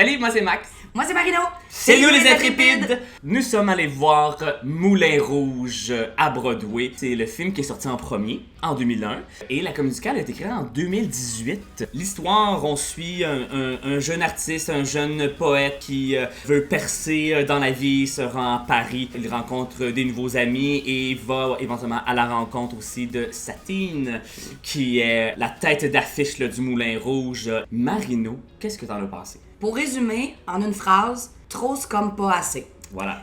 Salut, moi c'est Max. Moi c'est Marino. C'est nous les Intrépides. Nous sommes allés voir Moulin Rouge à Broadway. C'est le film qui est sorti en premier, en 2001. Et la comédie musicale a été créée en 2018. L'histoire, on suit un jeune artiste, un jeune poète qui veut percer dans la vie, se rend à Paris. Il rencontre des nouveaux amis et va éventuellement à la rencontre aussi de Satine, qui est la tête d'affiche là, du Moulin Rouge. Marino, qu'est-ce que t'en as pensé? Pour résumer, en une phrase, trop c'est comme pas assez. Voilà.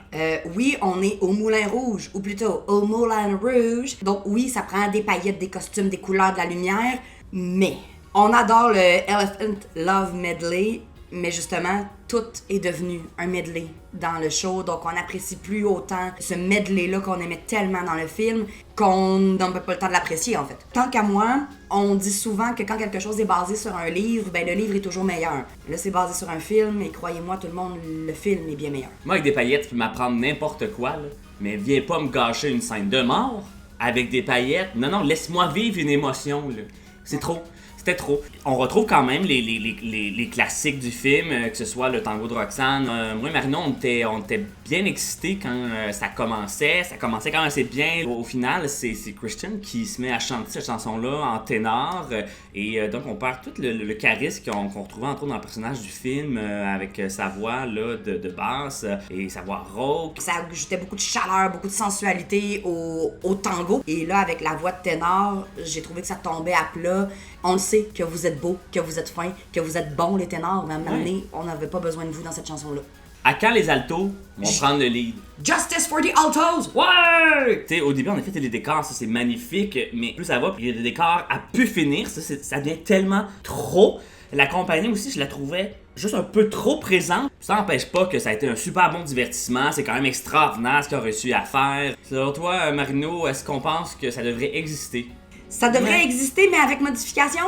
Oui, on est au Moulin Rouge, ou plutôt au Moulin Rouge. Donc oui, ça prend des paillettes, des costumes, des couleurs, de la lumière. Mais on adore le Elephant Love Medley. Mais justement, tout est devenu un medley dans le show. Donc on n'apprécie plus autant ce medley-là qu'on aimait tellement dans le film qu'on n'a pas le temps de l'apprécier en fait. Tant qu'à moi, on dit souvent que quand quelque chose est basé sur un livre, ben le livre est toujours meilleur. Là, c'est basé sur un film et croyez-moi, tout le monde, le film est bien meilleur. Moi, avec des paillettes, tu peux m'apprendre n'importe quoi, là, mais viens pas me gâcher une scène de mort avec des paillettes. Non, laisse-moi vivre une émotion, là. C'est trop. C'était trop. On retrouve quand même les classiques du film, que ce soit le tango de Roxane. Moi et Marino, on était bien excités quand ça commençait. Ça commençait quand même assez bien. Au final, c'est Christian qui se met à chanter cette chanson-là en ténor. Et donc, on perd tout le charisme qu'on retrouvait entre autres dans le personnage du film, avec sa voix là, de basse et sa voix rauque. Ça ajoutait beaucoup de chaleur, beaucoup de sensualité au tango. Et là, avec la voix de ténor, j'ai trouvé que ça tombait à plat. On le sait que vous êtes beaux, que vous êtes fins, que vous êtes bons les ténors, mais à un moment donné, on n'avait pas besoin de vous dans cette chanson-là. À quand les altos vont prendre le lead? Justice for the altos! Ouais! Tu sais, au début, en effet, les décors, ça c'est magnifique, mais plus ça va, puis il y a des décors à pu finir, ça devient tellement trop. La compagnie aussi, je la trouvais juste un peu trop présente. Ça n'empêche pas que ça a été un super bon divertissement, c'est quand même extraordinaire ce qu'ils ont réussi à faire. Selon toi, Marino, est-ce qu'on pense que ça devrait exister? Ça devrait exister, mais avec modification?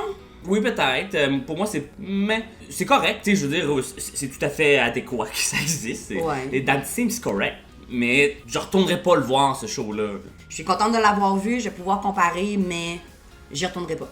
Oui, peut-être. Pour moi, c'est correct. Tu sais, je veux dire, c'est tout à fait adéquat que ça existe. Ouais. Et dans le film, c'est correct. Mais je retournerai pas le voir, ce show-là. Je suis contente de l'avoir vu, je vais pouvoir comparer, mais j'y retournerai pas.